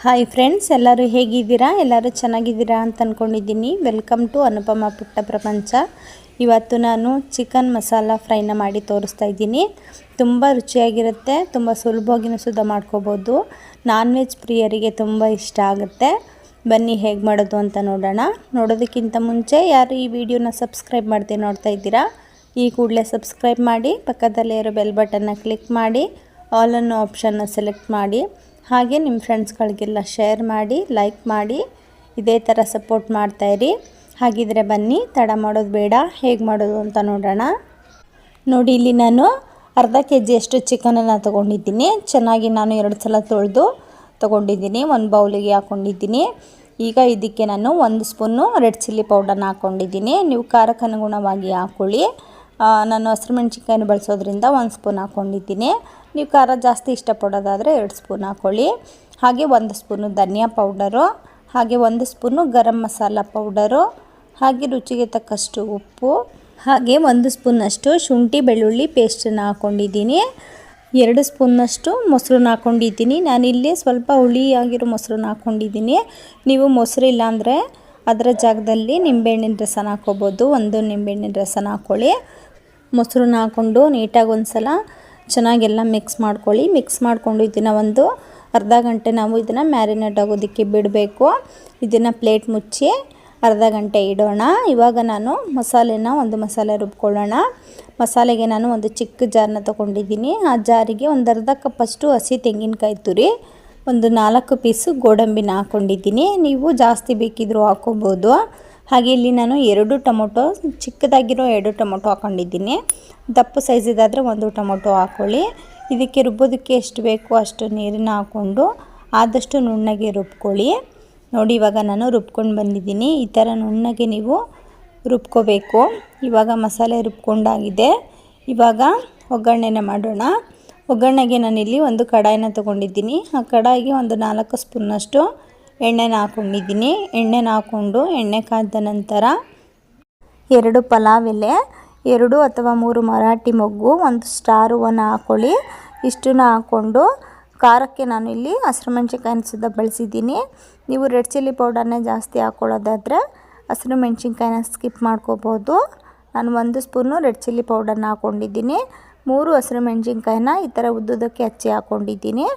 Hi friends, ಎಲ್ಲರೂ ಹೇಗಿದ್ದೀರಾ? ಎಲ್ಲರೂ ಚೆನ್ನಾಗಿದ್ದೀರಾ ಅಂತ ಅಂದ್ಕೊಂಡಿದ್ದೀನಿ. ವೆಲ್ಕಮ್ ಟು ಅನುಪಮ ಪುಟ್ಟ ಪ್ರಪಂಚ. ಇವತ್ತು ನಾನು ಚಿಕನ್ ಮಸಾಲ ಫ್ರೈನ ಮಾಡಿ ತೋರಿಸ್ತಾ ಇದ್ದೀನಿ. ತುಂಬ ರುಚಿಯಾಗಿರುತ್ತೆ, ತುಂಬ ಸುಲಭವಾಗಿಯೂ ಸುದ್ದ ಮಾಡ್ಕೋಬೋದು. ನಾನ್ ವೆಜ್ ಪ್ರಿಯರಿಗೆ ತುಂಬ ಇಷ್ಟ ಆಗುತ್ತೆ. ಬನ್ನಿ ಹೇಗೆ ಮಾಡೋದು ಅಂತ ನೋಡೋಣ. ನೋಡೋದಕ್ಕಿಂತ ಮುಂಚೆ ಯಾರು ಈ ವಿಡಿಯೋನ ಸಬ್ಸ್ಕ್ರೈಬ್ ಮಾಡದೆ ನೋಡ್ತಾ ಇದ್ದೀರಾ, ಈ ಕೂಡಲೇ ಸಬ್ಸ್ಕ್ರೈಬ್ ಮಾಡಿ, ಪಕ್ಕದಲ್ಲೇ ಇರೋ ಬೆಲ್ ಬಟನ್ನ ಕ್ಲಿಕ್ ಮಾಡಿ, ಆಲ್ ಅನ್ನೋ ಆಪ್ಷನ್ನ ಸೆಲೆಕ್ಟ್ ಮಾಡಿ, ಹಾಗೆ ನಿಮ್ಮ ಫ್ರೆಂಡ್ಸ್ಗಳಿಗೆಲ್ಲ ಶೇರ್ ಮಾಡಿ, ಲೈಕ್ ಮಾಡಿ, ಇದೇ ಥರ ಸಪೋರ್ಟ್ ಮಾಡ್ತಾಯಿರಿ. ಹಾಗಿದ್ರೆ ಬನ್ನಿ, ತಡ ಮಾಡೋದು ಬೇಡ, ಹೇಗೆ ಮಾಡೋದು ಅಂತ ನೋಡೋಣ. ನೋಡಿ, ಇಲ್ಲಿ ನಾನು ಅರ್ಧ kg ಅಷ್ಟು ಚಿಕನನ್ನು ತೊಗೊಂಡಿದ್ದೀನಿ. ಚೆನ್ನಾಗಿ ನಾನು 2 ಸಲ ತೊಳೆದು ತೊಗೊಂಡಿದ್ದೀನಿ. ಒಂದು ಬೌಲಿಗೆ ಹಾಕ್ಕೊಂಡಿದ್ದೀನಿ. ಈಗ ಇದಕ್ಕೆ ನಾನು 1 ಸ್ಪೂನು ರೆಡ್ ಚಿಲ್ಲಿ ಪೌಡರ್ನ ಹಾಕ್ಕೊಂಡಿದ್ದೀನಿ. ನೀವು ಖಾರಕ್ಕೆ ಅನುಗುಣವಾಗಿ ಹಾಕ್ಕೊಳ್ಳಿ. ನಾನು ಹಸಿರುಮೆಣ್ಸಿನ್ಕಾಯಿನ ಬಳಸೋದ್ರಿಂದ 1 ಸ್ಪೂನ್ ಹಾಕ್ಕೊಂಡಿದ್ದೀನಿ. ನೀವು ಖಾರ ಜಾಸ್ತಿ ಇಷ್ಟಪಡೋದಾದರೆ 2 ಸ್ಪೂನ್ ಹಾಕ್ಕೊಳ್ಳಿ. ಹಾಗೆ 1 ಸ್ಪೂನು ಧನಿಯಾ ಪೌಡರು, ಹಾಗೆ 1 ಸ್ಪೂನು ಗರಂ ಮಸಾಲ ಪೌಡರು, ಹಾಗೆ ರುಚಿಗೆ ತಕ್ಕಷ್ಟು ಉಪ್ಪು, ಹಾಗೆ 1 ಸ್ಪೂನಷ್ಟು ಶುಂಠಿ ಬೆಳ್ಳುಳ್ಳಿ ಪೇಸ್ಟನ್ನು ಹಾಕ್ಕೊಂಡಿದ್ದೀನಿ. 2 ಸ್ಪೂನಷ್ಟು ಮೊಸರನ್ನ ಹಾಕ್ಕೊಂಡಿದ್ದೀನಿ. ನಾನಿಲ್ಲಿ ಸ್ವಲ್ಪ ಹುಳಿಯಾಗಿರೋ ಮೊಸರನ್ನ ಹಾಕ್ಕೊಂಡಿದ್ದೀನಿ. ನೀವು ಮೊಸರು ಇಲ್ಲಾಂದರೆ ಅದರ ಜಾಗದಲ್ಲಿ ನಿಂಬೆಹಣ್ಣಿನ ರಸನ ಹಾಕ್ಕೋಬೋದು. 1 ನಿಂಬೆಹಣ್ಣಿನ ರಸನ ಹಾಕ್ಕೊಳ್ಳಿ. ಮೊಸರನ್ನ ಹಾಕ್ಕೊಂಡು ನೀಟಾಗಿ ಒಂದು ಸಲ ಚೆನ್ನಾಗೆಲ್ಲ ಮಿಕ್ಸ್ ಮಾಡ್ಕೊಳ್ಳಿ. ಮಿಕ್ಸ್ ಮಾಡಿಕೊಂಡು ಇದನ್ನು ಒಂದು ಅರ್ಧ ಗಂಟೆ ನಾವು ಇದನ್ನು ಮ್ಯಾರಿನೇಟ್ ಆಗೋದಕ್ಕೆ ಬಿಡಬೇಕು. ಇದನ್ನು ಪ್ಲೇಟ್ ಮುಚ್ಚಿ ಅರ್ಧ ಗಂಟೆ ಇಡೋಣ. ಇವಾಗ ನಾನು ಒಂದು ಮಸಾಲೆ ರುಬ್ಕೊಳ್ಳೋಣ. ಮಸಾಲೆಗೆ ನಾನು ಒಂದು ಚಿಕ್ಕ ಜಾರನ್ನ ತೊಗೊಂಡಿದ್ದೀನಿ. ಆ ಜಾರಿಗೆ ಒಂದು ಅರ್ಧ ಕಪ್ಪಷ್ಟು ಹಸಿ ತೆಂಗಿನಕಾಯಿ ತುರಿ, ಒಂದು 4 ಪೀಸು ಗೋಡಂಬಿನ ಹಾಕ್ಕೊಂಡಿದ್ದೀನಿ. ನೀವು ಜಾಸ್ತಿ ಬೇಕಿದ್ರೂ ಹಾಕ್ಕೋಬೋದು. ಹಾಗೆ ಇಲ್ಲಿ ನಾನು 2 ಟೊಮೊಟೊ, ಚಿಕ್ಕದಾಗಿರೋ 2 ಟೊಮೊಟೊ ಹಾಕ್ಕೊಂಡಿದ್ದೀನಿ. ದಪ್ಪ ಸೈಜಿದಾದರೆ 1 ಟೊಮೊಟೊ ಹಾಕ್ಕೊಳ್ಳಿ. ಇದಕ್ಕೆ ರುಬ್ಬೋದಕ್ಕೆ ಎಷ್ಟು ಬೇಕೋ ಅಷ್ಟು ನೀರನ್ನ ಹಾಕ್ಕೊಂಡು ಆದಷ್ಟು ನುಣ್ಣಗೆ ರುಬ್ಕೊಳ್ಳಿ. ನೋಡಿ, ಇವಾಗ ನಾನು ರುಬ್ಕೊಂಡು ಬಂದಿದ್ದೀನಿ. ಈ ಥರ ನುಣ್ಣಗೆ ನೀವು ರುಬ್ಕೋಬೇಕು. ಇವಾಗ ಮಸಾಲೆ ರುಬ್ಕೊಂಡಾಗಿದೆ. ಇವಾಗ ಒಗ್ಗರಣೆನ ಮಾಡೋಣ. ಒಗ್ಗರಣೆಗೆ ನಾನಿಲ್ಲಿ ಒಂದು ಕಡಾಯಿನ ತೊಗೊಂಡಿದ್ದೀನಿ. ಆ ಕಡಾಯಿಗೆ ಒಂದು 4 ಸ್ಪೂನಷ್ಟು ಎಣ್ಣೆನ ಹಾಕ್ಕೊಂಡಿದ್ದೀನಿ. ಎಣ್ಣೆನ ಹಾಕ್ಕೊಂಡು ಎಣ್ಣೆ ಕಾದ ನಂತರ 2 ಪಲಾವ್ ಎಲೆ, 2 ಅಥವಾ 3 ಮರಾಠಿ ಮೊಗ್ಗು, 1 ಸ್ಟಾರ್ ಹೂವನ್ನ ಹಾಕ್ಕೊಳ್ಳಿ. ಇಷ್ಟನ್ನ ಹಾಕ್ಕೊಂಡು ಖಾರಕ್ಕೆ ನಾನು ಇಲ್ಲಿ ಹಸಿರು ಮೆಣಸಿನ್ಕಾಯಿನ ಸುದ್ದ ಬಳಸಿದ್ದೀನಿ. ನೀವು ರೆಡ್ ಚಿಲ್ಲಿ ಪೌಡರ್ನೇ ಜಾಸ್ತಿ ಹಾಕ್ಕೊಳ್ಳೋದಾದರೆ ಹಸಿರು ಮೆಣಸಿನ್ಕಾಯಿನ ಸ್ಕಿಪ್ ಮಾಡ್ಕೋಬೋದು. ನಾನು 1 ಸ್ಪೂನು ರೆಡ್ ಚಿಲ್ಲಿ ಪೌಡರ್ನ ಹಾಕ್ಕೊಂಡಿದ್ದೀನಿ. 3 ಹಸಿರು ಮೆಣಸಿನ್ಕಾಯಿನ ಈ ಥರ ಉದ್ದುದಕ್ಕೆ ಹಚ್ಚಿ ಹಾಕ್ಕೊಂಡಿದ್ದೀನಿ.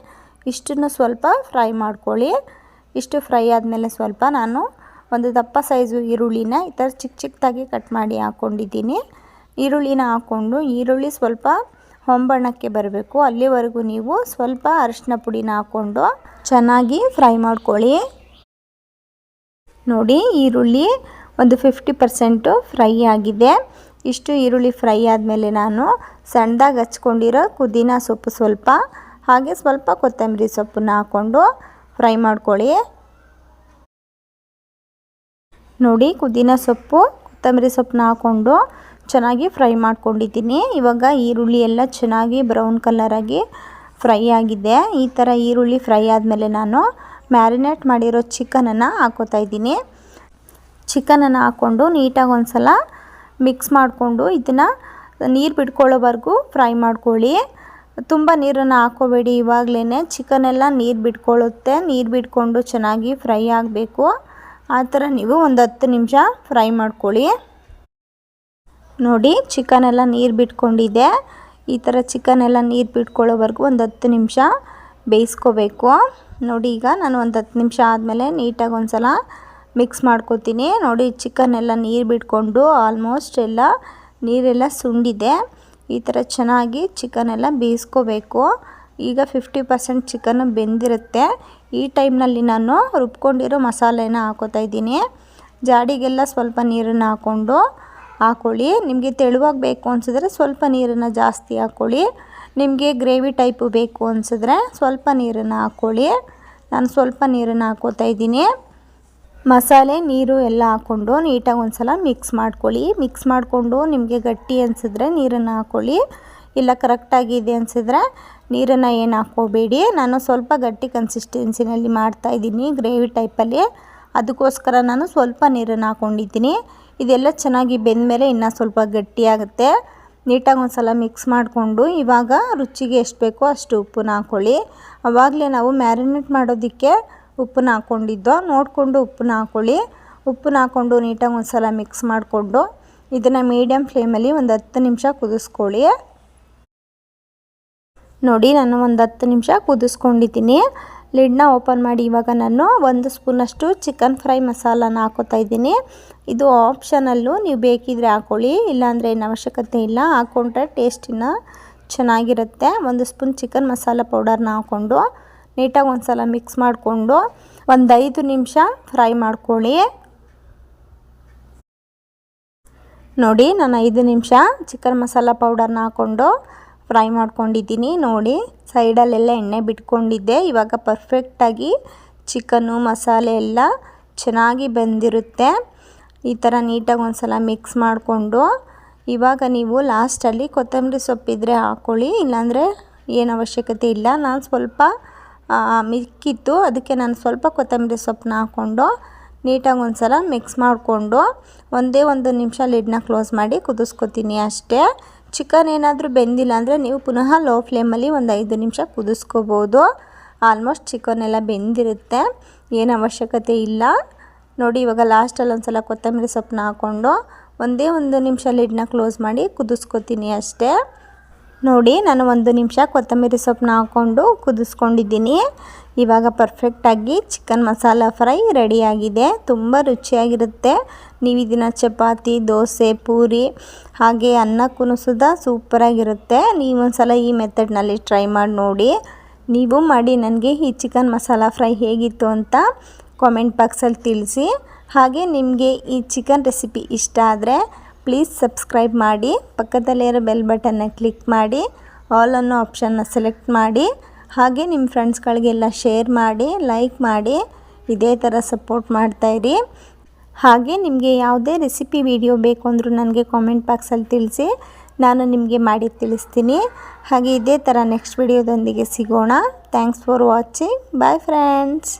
ಇಷ್ಟನ್ನು ಸ್ವಲ್ಪ ಫ್ರೈ ಮಾಡ್ಕೊಳ್ಳಿ. ಇಷ್ಟು ಫ್ರೈ ಆದಮೇಲೆ ಸ್ವಲ್ಪ ನಾನು ಒಂದು ದಪ್ಪ ಸೈಜು ಈರುಳ್ಳಿನ ಈ ಥರ ಚಿಕ್ಕದಾಗಿ ಕಟ್ ಮಾಡಿ ಹಾಕ್ಕೊಂಡಿದ್ದೀನಿ. ಈರುಳ್ಳಿನ ಹಾಕ್ಕೊಂಡು ಈರುಳ್ಳಿ ಸ್ವಲ್ಪ ಹೊಂಬಣ್ಣಕ್ಕೆ ಬರಬೇಕು. ಅಲ್ಲಿವರೆಗೂ ನೀವು ಸ್ವಲ್ಪ ಅರಿಶಿನ ಪುಡಿನ ಹಾಕ್ಕೊಂಡು ಚೆನ್ನಾಗಿ ಫ್ರೈ ಮಾಡ್ಕೊಳ್ಳಿ. ನೋಡಿ, ಈರುಳ್ಳಿ ಒಂದು 50% ಫ್ರೈ ಆಗಿದೆ. ಇಷ್ಟು ಈರುಳ್ಳಿ ಫ್ರೈ ಆದಮೇಲೆ ನಾನು ಸಣ್ಣದಾಗಿ ಹಚ್ಕೊಂಡಿರೋ ಪುದೀನ ಸೊಪ್ಪು ಸ್ವಲ್ಪ, ಹಾಗೆ ಸ್ವಲ್ಪ ಕೊತ್ತಂಬರಿ ಸೊಪ್ಪನ್ನ ಹಾಕ್ಕೊಂಡು ಫ್ರೈ ಮಾಡ್ಕೊಳ್ಳಿ. ನೋಡಿ, ಪುದೀನ ಸೊಪ್ಪು, ಕೊತ್ತಂಬರಿ ಸೊಪ್ಪನ್ನ ಹಾಕ್ಕೊಂಡು ಚೆನ್ನಾಗಿ ಫ್ರೈ ಮಾಡ್ಕೊಂಡಿದ್ದೀನಿ. ಇವಾಗ ಈರುಳ್ಳಿ ಎಲ್ಲ ಚೆನ್ನಾಗಿ ಬ್ರೌನ್ ಕಲರಾಗಿ ಫ್ರೈ ಆಗಿದೆ. ಈ ಥರ ಈರುಳ್ಳಿ ಫ್ರೈ ಆದಮೇಲೆ ನಾನು ಮ್ಯಾರಿನೇಟ್ ಮಾಡಿರೋ ಚಿಕನನ್ನು ಹಾಕ್ಕೋತಾ ಇದ್ದೀನಿ. ಚಿಕನನ್ನು ಹಾಕ್ಕೊಂಡು ನೀಟಾಗಿ ಒಂದು ಸಲ ಮಿಕ್ಸ್ ಮಾಡಿಕೊಂಡು ಇದನ್ನು ನೀರು ಬಿಟ್ಕೊಳ್ಳೋವರೆಗೂ ಫ್ರೈ ಮಾಡ್ಕೊಳ್ಳಿ. ತುಂಬ ನೀರನ್ನು ಹಾಕ್ಕೋಬೇಡಿ. ಇವಾಗಲೇ ಚಿಕನೆಲ್ಲ ನೀರು ಬಿಟ್ಕೊಳ್ಳುತ್ತೆ. ನೀರು ಬಿಟ್ಕೊಂಡು ಚೆನ್ನಾಗಿ ಫ್ರೈ ಆಗಬೇಕು. ಆ ಥರ ನೀವು ಒಂದು 10 ನಿಮಿಷ ಫ್ರೈ ಮಾಡ್ಕೊಳ್ಳಿ. ನೋಡಿ, ಚಿಕನೆಲ್ಲ ನೀರು ಬಿಟ್ಕೊಂಡಿದೆ. ಈ ಥರ ಚಿಕನೆಲ್ಲ ನೀರು ಬಿಟ್ಕೊಳ್ಳೋವರೆಗೂ ಒಂದು 10 ನಿಮಿಷ ಬೇಯಿಸ್ಕೋಬೇಕು. ನೋಡಿ, ಈಗ ನಾನು ಒಂದು 10 ನಿಮಿಷ ಆದಮೇಲೆ ನೀಟಾಗಿ ಒಂದು ಸಲ ಮಿಕ್ಸ್ ಮಾಡ್ಕೋತೀನಿ. ನೋಡಿ, ಚಿಕನೆಲ್ಲ ನೀರು ಬಿಟ್ಕೊಂಡು ಆಲ್ಮೋಸ್ಟ್ ಎಲ್ಲ ನೀರೆಲ್ಲ ಸುಂಡಿದೆ. ಈ ಥರ ಚೆನ್ನಾಗಿ ಚಿಕನೆಲ್ಲ ಬೇಯಿಸ್ಕೋಬೇಕು. ಈಗ 50% ಚಿಕನ್ನು ಬೆಂದಿರುತ್ತೆ. ಈ ಟೈಮ್ನಲ್ಲಿ ನಾನು ರುಬ್ಕೊಂಡಿರೋ ಮಸಾಲೆನ ಹಾಕೋತಾ ಇದ್ದೀನಿ. ಜಾಡಿಗೆಲ್ಲ ಸ್ವಲ್ಪ ನೀರನ್ನು ಹಾಕ್ಕೊಳ್ಳಿ. ನಿಮಗೆ ತೆಳುವಾಗಿ ಬೇಕು ಅನಿಸಿದ್ರೆ ಸ್ವಲ್ಪ ನೀರನ್ನು ಜಾಸ್ತಿ ಹಾಕ್ಕೊಳ್ಳಿ. ನಿಮಗೆ ಗ್ರೇವಿ ಟೈಪು ಬೇಕು ಅನಿಸಿದ್ರೆ ಸ್ವಲ್ಪ ನೀರನ್ನು ಹಾಕ್ಕೊಳ್ಳಿ. ನಾನು ಸ್ವಲ್ಪ ನೀರನ್ನು ಹಾಕ್ಕೋತಾ ಇದ್ದೀನಿ. ಮಸಾಲೆ ನೀರು ಎಲ್ಲ ಹಾಕ್ಕೊಂಡು ನೀಟಾಗಿ ಒಂದು ಸಲ ಮಿಕ್ಸ್ ಮಾಡ್ಕೊಳ್ಳಿ. ಮಿಕ್ಸ್ ಮಾಡಿಕೊಂಡು ನಿಮಗೆ ಗಟ್ಟಿ ಅನಿಸಿದ್ರೆ ನೀರನ್ನು ಹಾಕ್ಕೊಳ್ಳಿ. ಇಲ್ಲ ಕರೆಕ್ಟಾಗಿದೆ ಅನಿಸಿದ್ರೆ ನೀರನ್ನು ಏನು ಹಾಕ್ಕೋಬೇಡಿ. ನಾನು ಸ್ವಲ್ಪ ಗಟ್ಟಿ ಕನ್ಸಿಸ್ಟೆನ್ಸಿನಲ್ಲಿ ಮಾಡ್ತಾಯಿದ್ದೀನಿ, ಗ್ರೇವಿ ಟೈಪಲ್ಲಿ. ಅದಕ್ಕೋಸ್ಕರ ನಾನು ಸ್ವಲ್ಪ ನೀರನ್ನು ಹಾಕ್ಕೊಂಡಿದ್ದೀನಿ. ಇದೆಲ್ಲ ಚೆನ್ನಾಗಿ ಬೆಂದಮೇಲೆ ಇನ್ನೂ ಸ್ವಲ್ಪ ಗಟ್ಟಿಯಾಗುತ್ತೆ. ನೀಟಾಗಿ ಒಂದು ಸಲ ಮಿಕ್ಸ್ ಮಾಡಿಕೊಂಡು ಇವಾಗ ರುಚಿಗೆ ಎಷ್ಟು ಬೇಕೋ ಅಷ್ಟು ಉಪ್ಪನ್ನ ಹಾಕ್ಕೊಳ್ಳಿ. ಆವಾಗಲೇ ನಾವು ಮ್ಯಾರಿನೇಟ್ ಮಾಡೋದಕ್ಕೆ ಉಪ್ಪನ್ನ ಹಾಕ್ಕೊಂಡಿದ್ದು. ನೋಡಿಕೊಂಡು ಉಪ್ಪನ್ನ ಹಾಕ್ಕೊಳ್ಳಿ. ಉಪ್ಪನ್ನ ಹಾಕ್ಕೊಂಡು ನೀಟಾಗಿ ಒಂದು ಸಲ ಮಿಕ್ಸ್ ಮಾಡಿಕೊಂಡು ಇದನ್ನು ಮೀಡಿಯಮ್ ಫ್ಲೇಮಲ್ಲಿ ಒಂದು 10 ನಿಮಿಷ ಕುದಿಸ್ಕೊಳ್ಳಿ. ನೋಡಿ ನಾನು ಒಂದು 10 ನಿಮಿಷ ಕುದಿಸ್ಕೊಂಡಿದ್ದೀನಿ. ಲಿಡ್ನ ಓಪನ್ ಮಾಡಿ ಇವಾಗ ನಾನು 1 ಸ್ಪೂನಷ್ಟು ಚಿಕನ್ ಫ್ರೈ ಮಸಾಲಾನ ಹಾಕೋತಾ ಇದ್ದೀನಿ. ಇದು ಆಪ್ಷನಲ್ಲು, ನೀವು ಬೇಕಿದ್ರೆ ಹಾಕ್ಕೊಳ್ಳಿ, ಇಲ್ಲಾಂದರೆ ಏನು ಅವಶ್ಯಕತೆ ಇಲ್ಲ. ಹಾಕ್ಕೊಂಡ್ರೆ ಟೇಸ್ಟಿನ ಚೆನ್ನಾಗಿರುತ್ತೆ. 1 ಸ್ಪೂನ್ ಚಿಕನ್ ಮಸಾಲ ಪೌಡರ್ನ ಹಾಕ್ಕೊಂಡು ನೀಟಾಗಿ ಒಂದು ಸಲ ಮಿಕ್ಸ್ ಮಾಡಿಕೊಂಡು ಒಂದು 5 ನಿಮಿಷ ಫ್ರೈ ಮಾಡ್ಕೊಳ್ಳಿ. ನೋಡಿ ನಾನು 5 ನಿಮಿಷ ಚಿಕನ್ ಮಸಾಲ ಪೌಡರ್ನ ಹಾಕ್ಕೊಂಡು ಫ್ರೈ ಮಾಡ್ಕೊಂಡಿದ್ದೀನಿ. ನೋಡಿ ಸೈಡಲ್ಲೆಲ್ಲ ಎಣ್ಣೆ ಬಿಟ್ಕೊಂಡಿದ್ದೆ. ಇವಾಗ ಪರ್ಫೆಕ್ಟಾಗಿ ಚಿಕನ್ನು ಮಸಾಲೆ ಎಲ್ಲ ಚೆನ್ನಾಗಿ ಬೆಂದಿರುತ್ತೆ. ಈ ಥರ ನೀಟಾಗಿ ಒಂದು ಸಲ ಮಿಕ್ಸ್ ಮಾಡಿಕೊಂಡು ಇವಾಗ ನೀವು ಲಾಸ್ಟಲ್ಲಿ ಕೊತ್ತಂಬರಿ ಸೊಪ್ಪಿದ್ರೆ ಹಾಕ್ಕೊಳ್ಳಿ, ಇಲ್ಲಾಂದರೆ ಏನು ಅವಶ್ಯಕತೆ ಇಲ್ಲ. ನಾನು ಸ್ವಲ್ಪ ಮಿಕ್ಕಿತ್ತು, ಅದಕ್ಕೆ ನಾನು ಸ್ವಲ್ಪ ಕೊತ್ತಂಬರಿ ಸೊಪ್ಪನ್ನ ಹಾಕ್ಕೊಂಡು ನೀಟಾಗಿ ಒಂದು ಸಲ ಮಿಕ್ಸ್ ಮಾಡಿಕೊಂಡು ಒಂದೇ 1 ನಿಮಿಷ ಲಿಡ್ನ ಕ್ಲೋಸ್ ಮಾಡಿ ಕುದಿಸ್ಕೊತೀನಿ ಅಷ್ಟೇ. ಚಿಕನ್ ಏನಾದರೂ ಬೆಂದಿಲ್ಲ ಅಂದರೆ ನೀವು ಪುನಃ ಲೋ ಫ್ಲೇಮಲ್ಲಿ ಒಂದು 5 ನಿಮಿಷ ಕುದಿಸ್ಕೋಬೋದು. ಆಲ್ಮೋಸ್ಟ್ ಚಿಕನ್ ಎಲ್ಲ ಬೆಂದಿರುತ್ತೆ, ಏನು ಅವಶ್ಯಕತೆ ಇಲ್ಲ. ನೋಡಿ ಇವಾಗ ಲಾಸ್ಟಲ್ಲಿ ಒಂದು ಸಲ ಕೊತ್ತಂಬರಿ ಸೊಪ್ಪನ್ನ ಹಾಕ್ಕೊಂಡು ಒಂದೇ 1 ನಿಮಿಷ ಲಿಡ್ನ ಕ್ಲೋಸ್ ಮಾಡಿ ಕುದಿಸ್ಕೊತೀನಿ ಅಷ್ಟೇ. ನೋಡಿ ನಾನು 1 ನಿಮಿಷ ಕೊತ್ತಂಬರಿ ಸೊಪ್ಪನ್ನ ಹಾಕ್ಕೊಂಡು ಕುದಿಸ್ಕೊಂಡಿದ್ದೀನಿ. ಇವಾಗ ಪರ್ಫೆಕ್ಟಾಗಿ ಚಿಕನ್ ಮಸಾಲ ಫ್ರೈ ರೆಡಿಯಾಗಿದೆ. ತುಂಬ ರುಚಿಯಾಗಿರುತ್ತೆ. ನೀವು ಇದನ್ನು ಚಪಾತಿ, ದೋಸೆ, ಪೂರಿ ಹಾಗೆ ಅನ್ನಕ್ಕೂ ಸುದ ಸೂಪರಾಗಿರುತ್ತೆ. ನೀವೊಂದು ಸಲ ಈ ಮೆಥಡ್ನಲ್ಲಿ ಟ್ರೈ ಮಾಡಿ ನೋಡಿ. ನೀವು ಮಾಡಿ ನನಗೆ ಈ ಚಿಕನ್ ಮಸಾಲ ಫ್ರೈ ಹೇಗಿತ್ತು ಅಂತ ಕಾಮೆಂಟ್ ಬಾಕ್ಸಲ್ಲಿ ತಿಳಿಸಿ. ಹಾಗೆ ನಿಮಗೆ ಈ ಚಿಕನ್ ರೆಸಿಪಿ ಇಷ್ಟ ಆದರೆ ಪ್ಲೀಸ್ ಸಬ್ಸ್ಕ್ರೈಬ್ ಮಾಡಿ, ಪಕ್ಕದಲ್ಲಿರೋ ಬೆಲ್ ಬಟನ್ನ ಕ್ಲಿಕ್ ಮಾಡಿ, ಆಲ್ ಅನ್ನೋ ಆಪ್ಷನ್ನ ಸೆಲೆಕ್ಟ್ ಮಾಡಿ, ಹಾಗೆ ನಿಮ್ಮ ಫ್ರೆಂಡ್ಸ್ಗಳಿಗೆಲ್ಲ ಶೇರ್ ಮಾಡಿ, ಲೈಕ್ ಮಾಡಿ, ಇದೇ ಥರ ಸಪೋರ್ಟ್ ಮಾಡ್ತಾಯಿರಿ. ಹಾಗೆ ನಿಮಗೆ ಯಾವುದೇ ರೆಸಿಪಿ ವಿಡಿಯೋ ಬೇಕು ಅಂದರೂ ನನಗೆ ಕಾಮೆಂಟ್ ಬಾಕ್ಸಲ್ಲಿ ತಿಳಿಸಿ, ನಾನು ನಿಮಗೆ ಮಾಡಿ ತಿಳಿಸ್ತೀನಿ. ಹಾಗೆ ಇದೇ ಥರ ನೆಕ್ಸ್ಟ್ ವಿಡಿಯೋದೊಂದಿಗೆ ಸಿಗೋಣ. Thanks for watching. Bye friends.